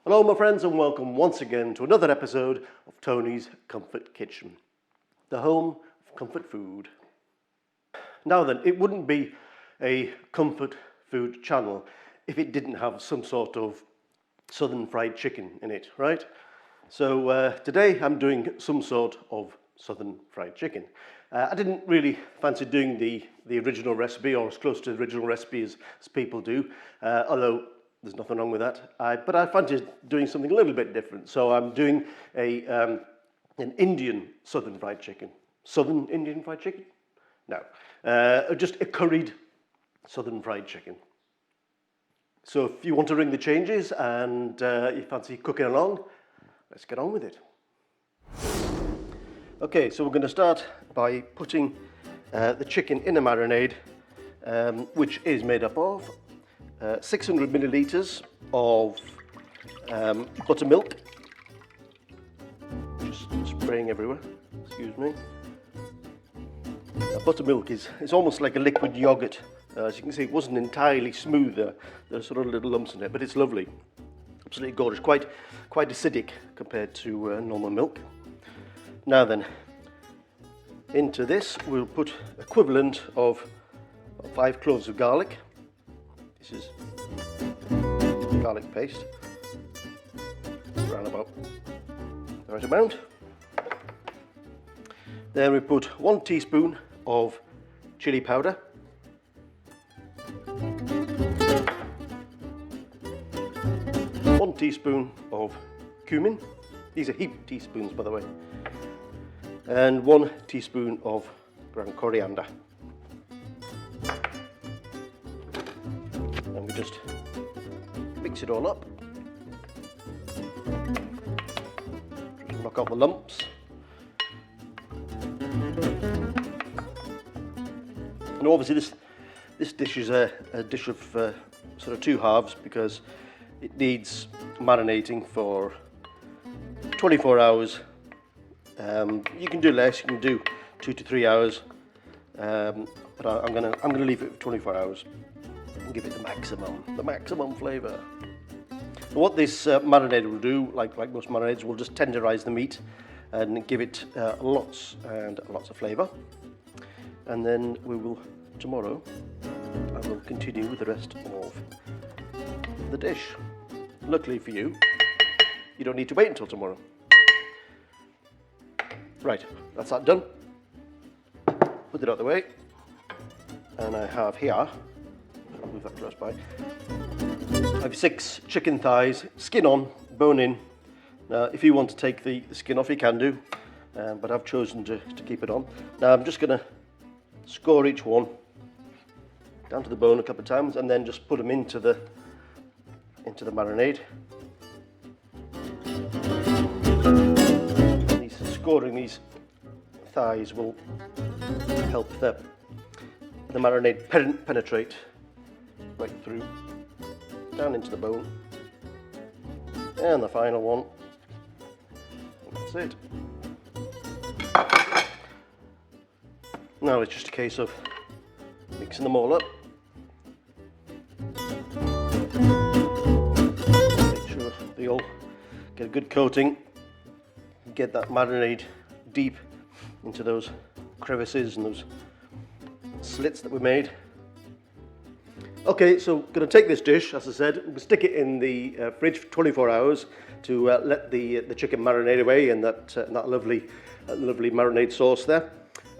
Hello my friends and welcome once again to another episode of Tony's Comfort Kitchen, the home of comfort food. Now then, it wouldn't be a comfort food channel if it didn't have some sort of southern fried chicken in it, right? So today I'm doing some sort of southern fried chicken. I didn't really fancy doing the original recipe, or as close to the original recipe as people do, although there's nothing wrong with that. But I fancied doing something a little bit different. So I'm doing an Indian southern fried chicken. Southern Indian fried chicken? No. Just a curried southern fried chicken. So if you want to ring the changes and you fancy cooking along, let's get on with it. Okay, so we're going to start by putting the chicken in a marinade, which is made up of 600 millilitres of buttermilk, just spraying everywhere, excuse me. Buttermilk is almost like a liquid yogurt. As you can see, it wasn't entirely smooth, there's sort of little lumps in it, but it's lovely, absolutely gorgeous, quite acidic compared to normal milk. Now then, into this we'll put equivalent of 5 cloves of garlic. This is garlic paste, around about the right amount. Then we put 1 teaspoon of chilli powder, 1 teaspoon of cumin. These are heaped teaspoons, by the way. And 1 teaspoon of ground coriander. And we just mix it all up. Just knock out the lumps. And obviously this dish is a dish of sort of 2 halves, because it needs marinating for 24 hours. You can do less, you can do 2 to 3 hours, but I'm gonna leave it for 24 hours and give it the maximum flavour. So what this marinade will do, like most marinades, will just tenderize the meat and give it lots and lots of flavour. And then tomorrow I will continue with the rest of the dish. Luckily for you, you don't need to wait until tomorrow. Right, that's that done. Put it out of the way. And I have here, I'll move that close by, I have 6 chicken thighs, skin on, bone in. Now, if you want to take the skin off, you can do, but I've chosen to keep it on. Now, I'm just going to score each one down to the bone a couple of times, and then just put them into the marinade. Scoring these thighs will help the marinade penetrate right through, down into the bone. And the final one, that's it. Now it's just a case of mixing them all up. Make sure they all get a good coating. Get that marinade deep into those crevices and those slits that we made. Okay, so I'm going to take this dish, as I said, we'll stick it in the fridge for 24 hours to let the chicken marinate away and that lovely marinade sauce there.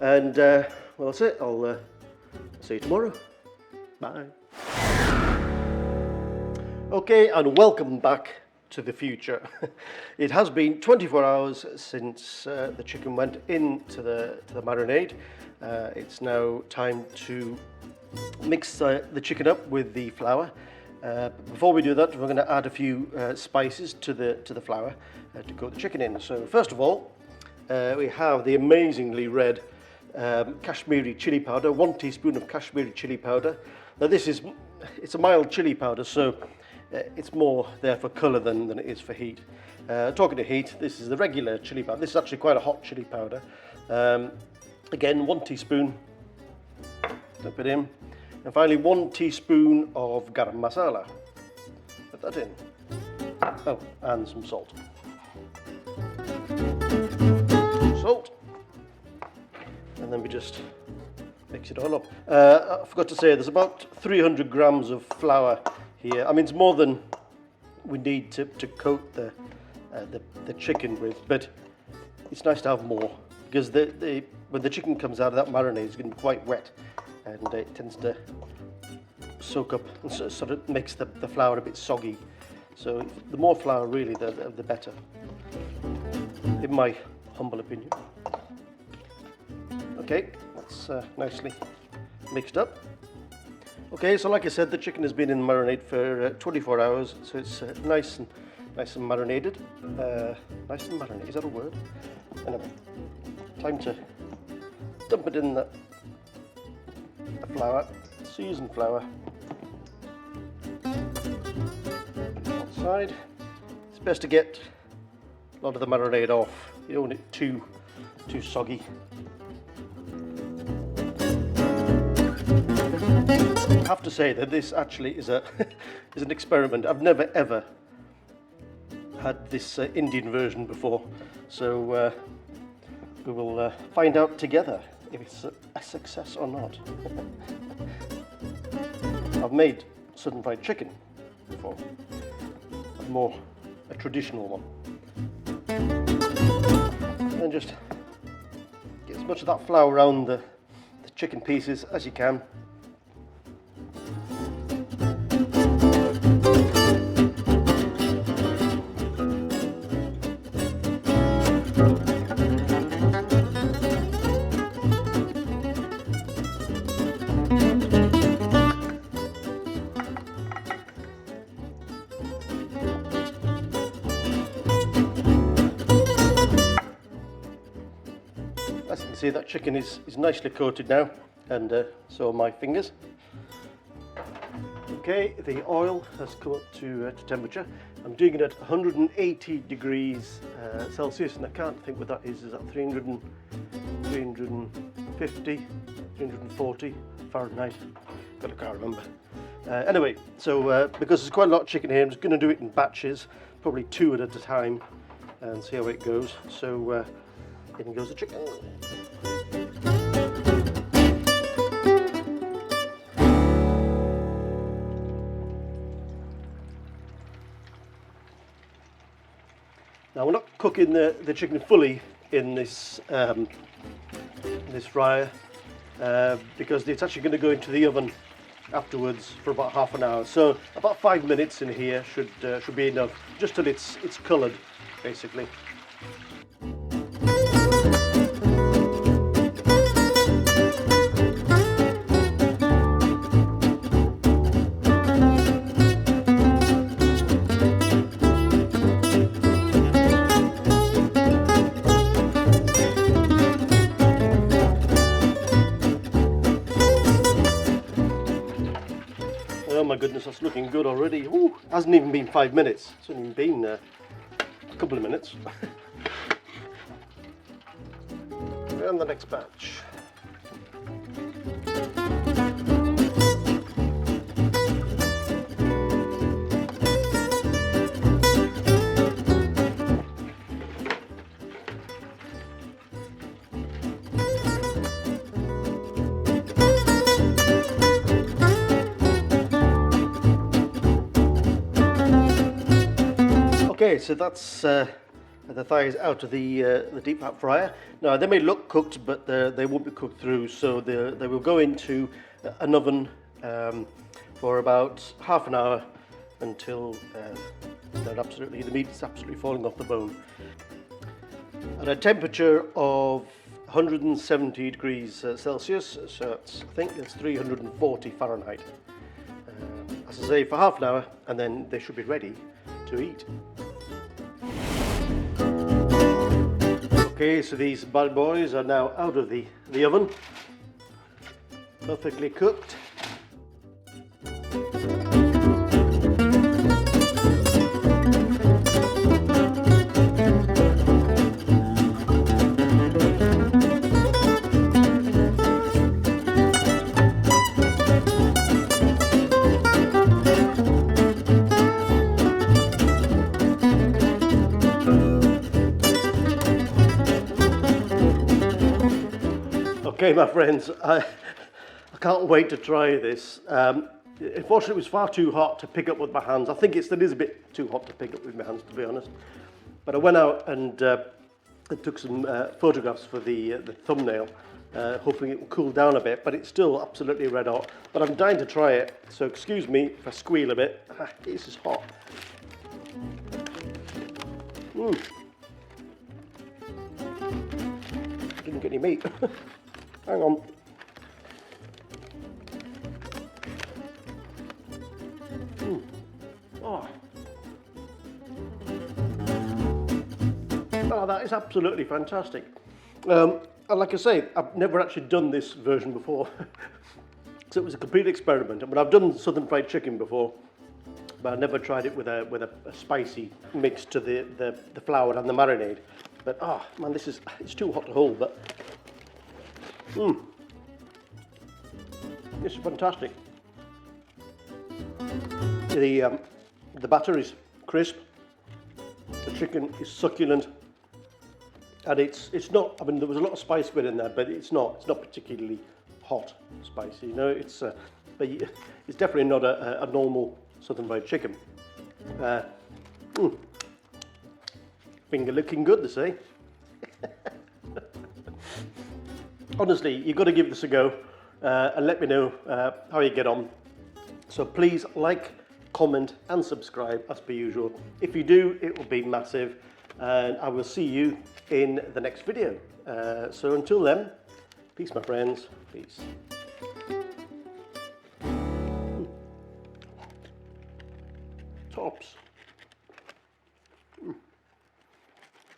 And well, that's it. I'll see you tomorrow. Bye. Okay, and welcome back to the future. It has been 24 hours since the chicken went into the marinade. It's now time to mix the chicken up with the flour. Before we do that, we're going to add a few spices to the flour to coat the chicken in. So first of all, we have the amazingly red Kashmiri chili powder, 1 teaspoon of Kashmiri chili powder. Now it's a mild chili powder, so it's more there for colour than it is for heat. Talking to heat, this is the regular chili powder. This is actually quite a hot chili powder. Again, 1 teaspoon, dump it in. And finally 1 teaspoon of garam masala. Put that in. Oh, and some salt. Salt. And then we just mix it all up. I forgot to say, there's about 300 grams of flour here. I mean, it's more than we need to coat the chicken with, but it's nice to have more, because when the chicken comes out of that marinade, it's going to be quite wet, and it tends to soak up and sort of makes the flour a bit soggy. So the more flour, really, the better, in my humble opinion. Okay, that's nicely mixed up. Okay, so like I said, the chicken has been in marinade for 24 hours, so it's nice and marinated. Nice and marinated, is that a word? Anyway, time to dump it in the flour, seasoned flour. Side. It's best to get a lot of the marinade off. You don't want it too soggy. I have to say that this actually is an experiment. I've never ever had this Indian version before, so we will find out together if it's a success or not. I've made southern fried chicken before, more a traditional one, and just get as much of that flour around the chicken pieces as you can. As you can see, that chicken is nicely coated now, and so are my fingers. Okay, the oil has come up to temperature. I'm doing it at 180 degrees Celsius, and I can't think what that is. Is that 350, 340 Fahrenheit? I can't remember. Anyway, so because there's quite a lot of chicken here, I'm just going to do it in batches, probably 2 at a time, and see how it goes. So in goes the chicken. Now we're not cooking the chicken fully in this fryer because it's actually going to go into the oven afterwards for about half an hour. So about 5 minutes in here should be enough, just till it's coloured, basically. Oh my goodness, that's looking good already. Ooh, hasn't even been 5 minutes. It's only been a couple of minutes. And the next batch. Okay, so that's the thighs out of the deep fat fryer. Now they may look cooked, but they won't be cooked through, so they will go into an oven for about half an hour until the meat is absolutely falling off the bone. At a temperature of 170 degrees Celsius, so I think it's 340 Fahrenheit. As I say, for half an hour, and then they should be ready to eat. Okay, so these bad boys are now out of the oven, perfectly cooked. Okay, my friends, I can't wait to try this. Unfortunately, it was far too hot to pick up with my hands. I think it still is a bit too hot to pick up with my hands, to be honest. But I went out and I took some photographs for the thumbnail, hoping it will cool down a bit, but it's still absolutely red hot. But I'm dying to try it, so excuse me if I squeal a bit. This is hot. Didn't get any meat. Hang on. Oh, that is absolutely fantastic. And like I say, I've never actually done this version before. So it was a complete experiment. I mean, I've done southern fried chicken before, but I never tried it with a spicy mix to the flour and the marinade. But oh man, it's too hot to hold. But this is fantastic. The batter is crisp. The chicken is succulent. And it's not, I mean, there was a lot of spice bit in there, but it's not particularly hot spicy, you know, but it's definitely not a normal southern fried chicken. Finger looking good, they say. Honestly, you've got to give this a go and let me know how you get on. So please like, comment and subscribe as per usual. If you do, it will be massive. And I will see you in the next video. So until then, peace my friends, peace. Tops.